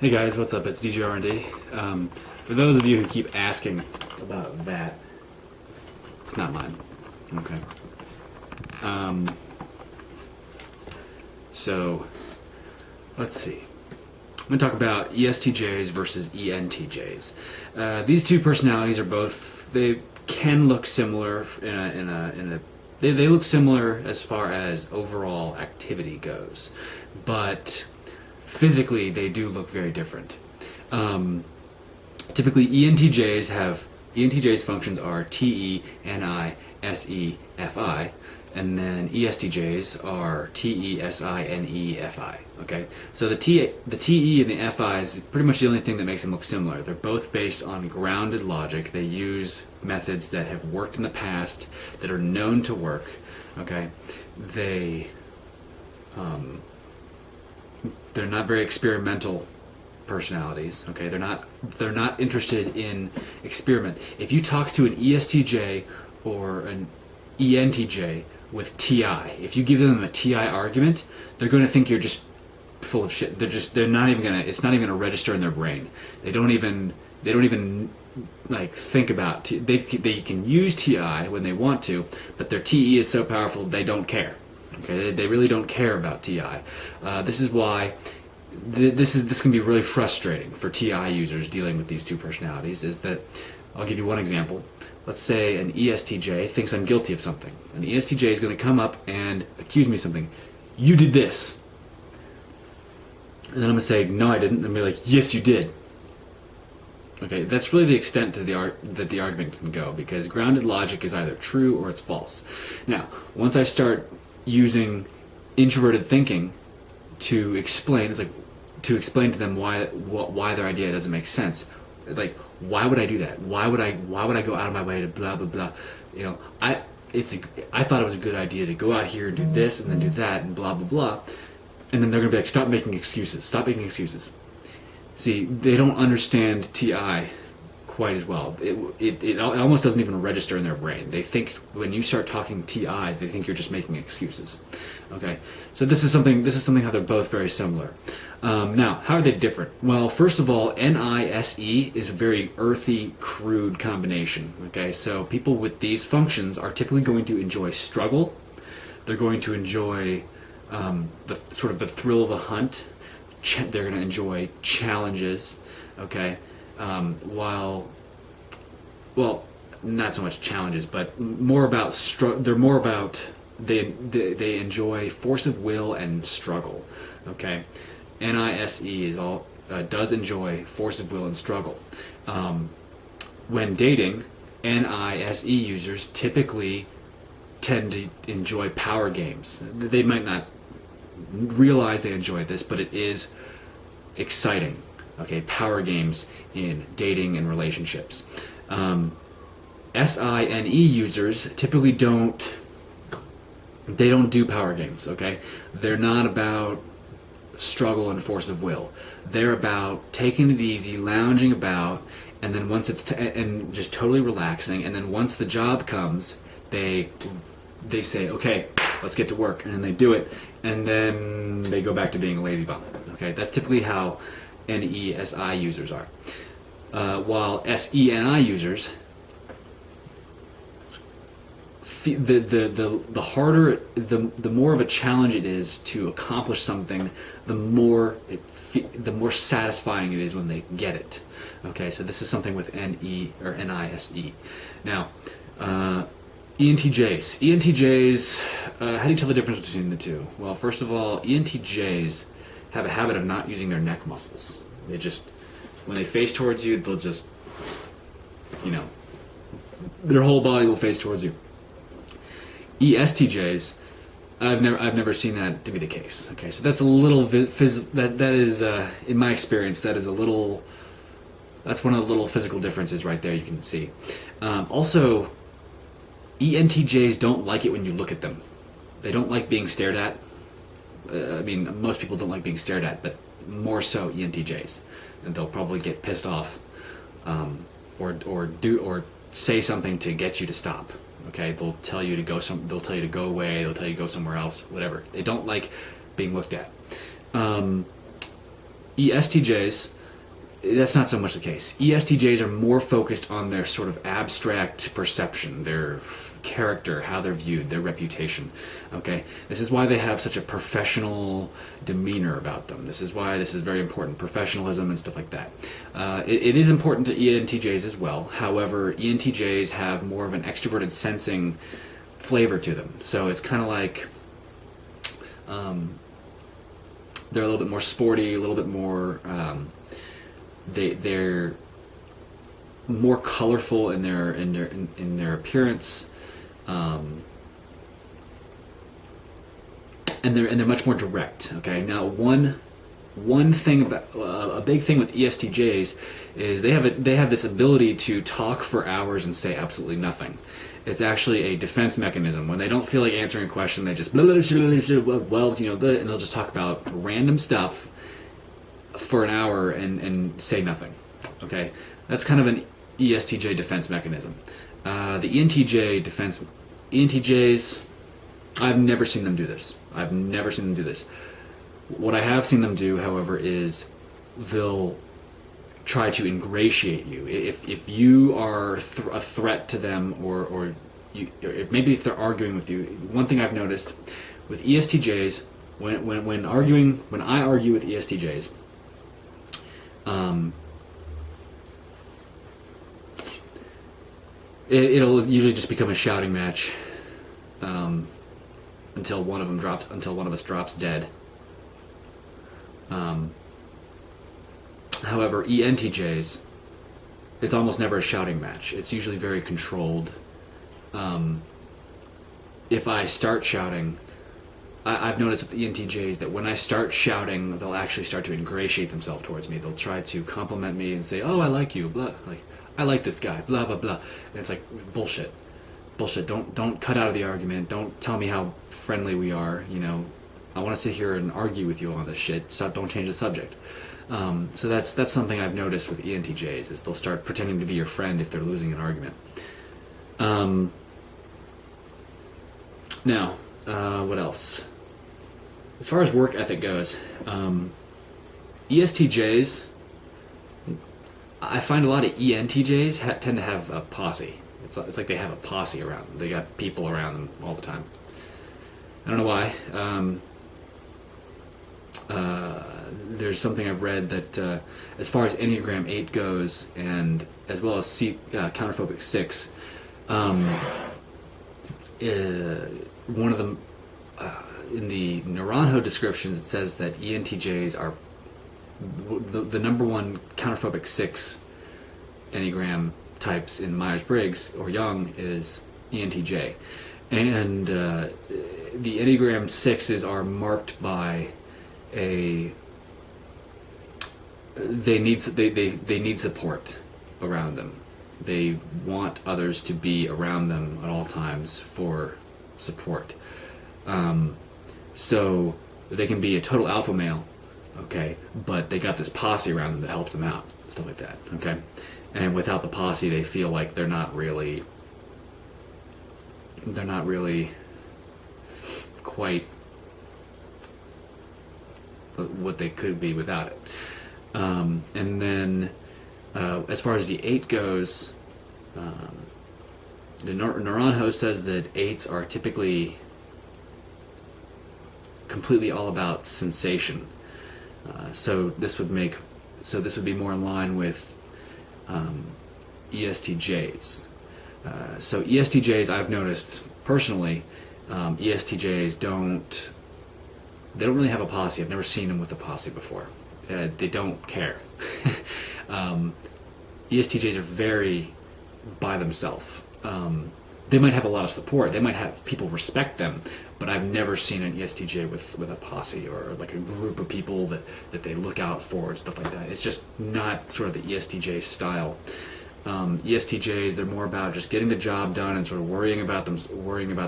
Hey guys, what's up? It's DJ R&D. For those of you who keep asking about that, it's not mine. Okay. So, let's see. I'm going to talk about ESTJs versus ENTJs. These two personalities are both, they can look similar they look similar as far as overall activity goes, but physically they do look very different. Typically ENTJs functions are TE, NI, SE, FI, and then ESTJs are TE, SI, NE, FI. Okay, so the TE and the FI is pretty much the only thing that makes them look similar. They're both based on grounded logic. They use methods that have worked in the past, that are known to work. Okay, they're not very experimental personalities. Okay, they're not interested in experiment. If you talk to an ESTJ or an ENTJ with TI, if you give them a TI argument, they're going to think you're just full of shit. They're not even gonna. It's not even gonna register in their brain. They don't even like think about. They can use TI when they want to, but their TE is so powerful they don't care. Okay, they really don't care about TI. This is why this can be really frustrating for TI users dealing with these two personalities. Is that I'll give you one example. Let's say an ESTJ thinks I'm guilty of something. An ESTJ is going to come up and accuse me of something. You did this. And then I'm going to say, no, I didn't. And be like, yes, you did. Okay, that's really the extent to that the argument can go, because grounded logic is either true or it's false. Now, once I start using introverted thinking to explain, to explain to them why their idea doesn't make sense. Like, why would I do that? Why would I go out of my way to blah blah blah? You know, I thought it was a good idea to go out here and do this and then do that and blah blah blah. And then they're gonna be like, stop making excuses. Stop making excuses. See, they don't understand TI quite as well. It almost doesn't even register in their brain. They think when you start talking TI, they think you're just making excuses. Okay, so this is something how they're both very similar. Now, how are they different? Well, first of all, NISE is a very earthy, crude combination. Okay, so people with these functions are typically going to enjoy struggle. They're going to enjoy the sort of the thrill of the hunt. They're going to enjoy challenges. Okay, well, not so much challenges, but more about they're more about they enjoy force of will and struggle. Okay. NISE does enjoy force of will and struggle. When dating, NISE users typically tend to enjoy power games. They might not realize they enjoy this, but it is exciting. Okay, power games in dating and relationships. SINE users typically don't do power games. Okay, they're not about struggle and force of will. They're about taking it easy, lounging about, and then once it's and just totally relaxing. And then once the job comes, they say, okay, let's get to work, and then they do it, and then they go back to being a lazy bum. Okay, that's typically how NESI users are. While SENI users, the harder, the more of a challenge it is to accomplish something, the more satisfying it is when they get it. Okay, so this is something with NE or NISE. Now, ENTJs. ENTJs, how do you tell the difference between the two? Well, first of all, ENTJs have a habit of not using their neck muscles. They just, when they face towards you, they'll just, their whole body will face towards you. ESTJs, I've never seen that to be the case. Okay, so that's a little that is in my experience that's one of the little physical differences right there you can see. Also, ENTJs don't like it when you look at them. They don't like being stared at. I mean, most people don't like being stared at, but more so ENTJs, and they'll probably get pissed off, or say something to get you to stop. Okay, they'll tell you to go they'll tell you to go away, they'll tell you to go somewhere else, whatever. They don't like being looked at. ESTJs that's not so much the case. ESTJs are more focused on their sort of abstract perception, their character, how they're viewed, their reputation. Okay, this is why they have such a professional demeanor about them. This is why this is very important, professionalism and stuff like that. It is important to ENTJs as well. However, ENTJs have more of an extroverted sensing flavor to them. So it's kind of like they're a little bit more sporty, a little bit more. They're more colorful in their appearance, and they're much more direct. Okay, now one thing about a big thing with ESTJs is they have this ability to talk for hours and say absolutely nothing. It's actually a defense mechanism. When they don't feel like answering a question, they just blah, blah, blah, blah, blah, well, and they'll just talk about random stuff for an hour and say nothing. Okay, that's kind of an ESTJ defense mechanism. The ENTJs, I've never seen them do this. What I have seen them do, however, is they'll try to ingratiate you. If you are a threat to them, or maybe if they're arguing with you, one thing I've noticed with ESTJs, when I argue with ESTJs, it'll usually just become a shouting match until one of us drops dead. However, ENTJs, it's almost never a shouting match. It's usually very controlled. If I start shouting, I've noticed with ENTJs that when I start shouting, they'll actually start to ingratiate themselves towards me. They'll try to compliment me and say, "Oh, I like you," blah, like, "I like this guy," blah blah blah. And it's like bullshit. Don't cut out of the argument. Don't tell me how friendly we are. I want to sit here and argue with you on this shit. Don't change the subject. So that's something I've noticed with ENTJs is they'll start pretending to be your friend if they're losing an argument. Now, what else? As far as work ethic goes, ESTJs, I find a lot of ENTJs tend to have a posse. It's like they have a posse around them. They got people around them all the time. I don't know why. There's something I've read that as far as Enneagram 8 goes, and as well as Counterphobic 6, one of them, in the Naranjo descriptions, it says that ENTJs are the number one Counterphobic 6 Enneagram types in Myers-Briggs or Young is ENTJ. And the Enneagram 6s are marked by they need support around them. They want others to be around them at all times for support. So they can be a total alpha male, okay, but they got this posse around them that helps them out, stuff like that, okay? And without the posse, they feel like they're not really quite what they could be without it. And then as far as the 8 goes, the Naranjo says that 8s are typically completely all about sensation. So this would be more in line with ESTJs. So ESTJs, I've noticed personally, ESTJs don't really have a posse. I've never seen them with a posse before. They don't care. ESTJs are very by themselves. They might have a lot of support. They might have people respect them, but I've never seen an ESTJ with a posse or like a group of people that they look out for and stuff like that. It's just not sort of the ESTJ style. ESTJs, they're more about just getting the job done and sort of worrying about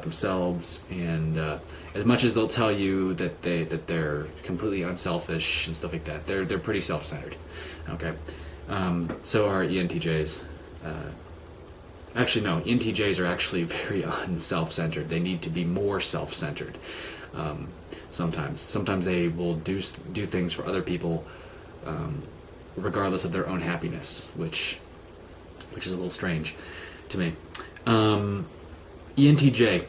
themselves. And as much as they'll tell you that they're completely unselfish and stuff like that, they're pretty self-centered. Okay, so are ENTJs. Actually, no, ENTJs are actually very unself-centered. They need to be more self-centered. Sometimes they will do things for other people regardless of their own happiness, which is a little strange to me. ENTJ.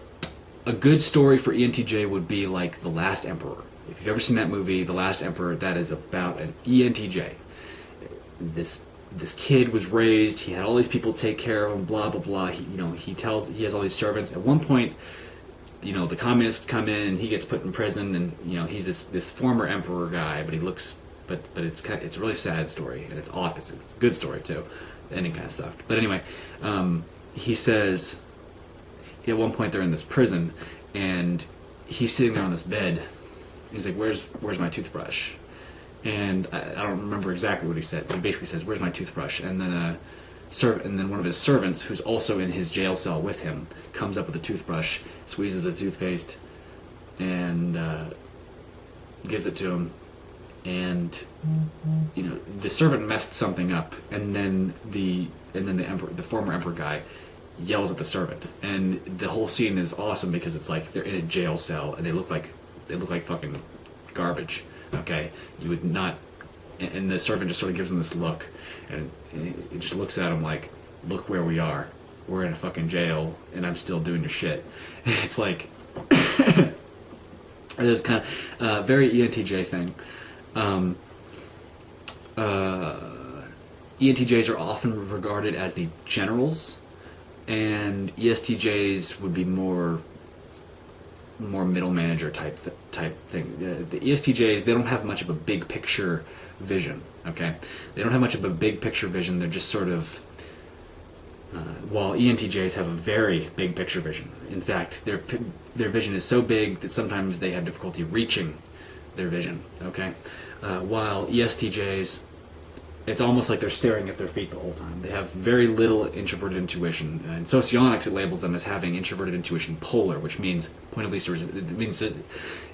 A good story for ENTJ would be like The Last Emperor. If you've ever seen that movie, The Last Emperor, that is about an ENTJ. This kid was raised. He had all these people take care of him. Blah blah blah. He has all these servants. At one point, the communists come in and he gets put in prison. And he's this former emperor guy, but it's a really sad story, and it's a good story too. The ending kind of sucked. But anyway, he says at one point they're in this prison, and he's sitting there on this bed. He's like, "Where's my toothbrush?" And I don't remember exactly what he said. He basically says, "Where's my toothbrush?" And then one of his servants, who's also in his jail cell with him, comes up with a toothbrush, squeezes the toothpaste, and gives it to him. And the servant messed something up, and then the former emperor guy yells at the servant, and the whole scene is awesome because it's like they're in a jail cell and they look like fucking garbage. Okay, you would not, and the servant just sort of gives him this look, and it just looks at him like, look where we are. We're in a fucking jail, and I'm still doing your shit. It's like it is kind of a very ENTJ thing. ENTJs are often regarded as the generals, and ESTJs would be more middle manager type thing. The ESTJs, they don't have much of a big picture vision. Okay, they don't have much of a big picture vision. They're just sort of while ENTJs have a very big picture vision. In fact, their vision is so big that sometimes they have difficulty reaching their vision. Okay, while ESTJs, it's almost like they're staring at their feet the whole time. They have very little introverted intuition. In socionics, it labels them as having introverted intuition polar, which means, point of least resistance, it means that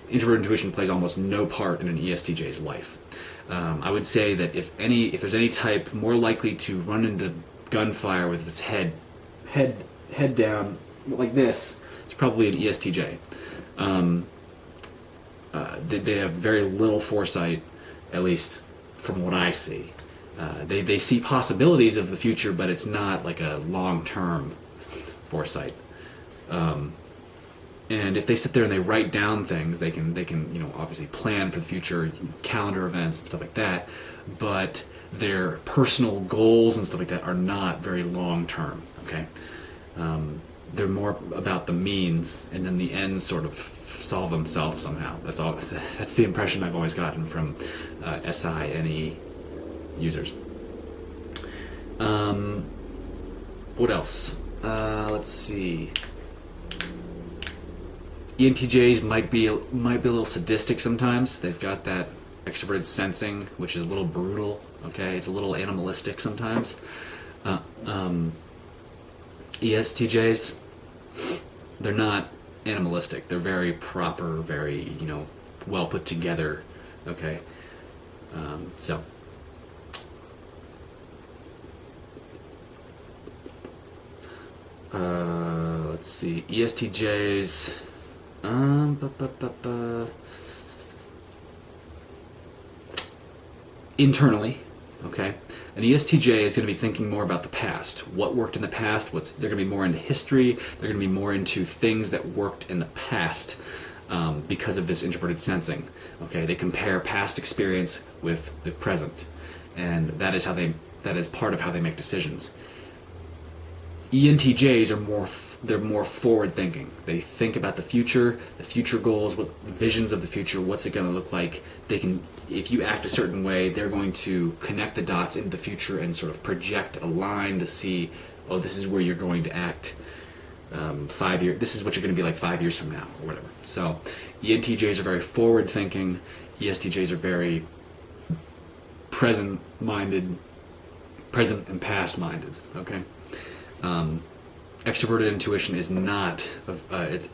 introverted intuition plays almost no part in an ESTJ's life. I would say that if there's any type more likely to run into gunfire with its head down like this, it's probably an ESTJ. They have very little foresight, at least from what I see. They see possibilities of the future, but it's not like a long-term foresight. And if they sit there and they write down things, they can obviously plan for the future, calendar events and stuff like that. But their personal goals and stuff like that are not very long-term. Okay, they're more about the means, and then the ends sort of solve themselves somehow. That's all. That's the impression I've always gotten from SINE users. What else? Let's see. ENTJs might be a little sadistic sometimes. They've got that extroverted sensing, which is a little brutal. Okay, it's a little animalistic sometimes. ESTJs, they're not animalistic. They're very proper, very well put together. Okay, so. Let's see. ESTJs. Internally, okay, an ESTJ is going to be thinking more about the past. What worked in the past? They're going to be more into history. They're going to be more into things that worked in the past because of this introverted sensing. Okay, they compare past experience with the present, and that is part of how they make decisions. ENTJs are they're more forward thinking. They think about the future goals, what visions of the future, what's it going to look like. They can, if you act a certain way, they're going to connect the dots into the future and sort of project a line to see, oh, this is where you're going to act 5 years. This is what you're going to be like 5 years from now, or whatever. So, ENTJs are very forward thinking. ESTJs are very present and past minded. Okay. Extroverted intuition is not.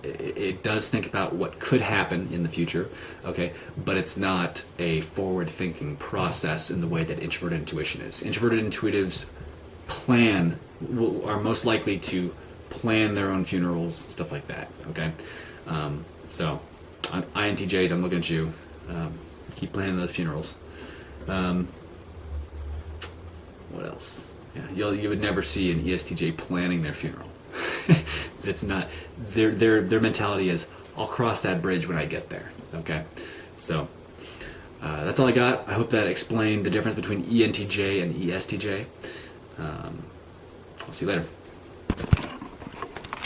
It does think about what could happen in the future, okay, but it's not a forward-thinking process in the way that introverted intuition is. Introverted intuitives are most likely to plan their own funerals, stuff like that. Okay, so INTJs, I'm looking at you. Keep planning those funerals. What else? Yeah, you would never see an ESTJ planning their funeral. It's not their mentality is, I'll cross that bridge when I get there. Okay, so that's all I got. I hope that explained the difference between ENTJ and ESTJ. I'll see you later.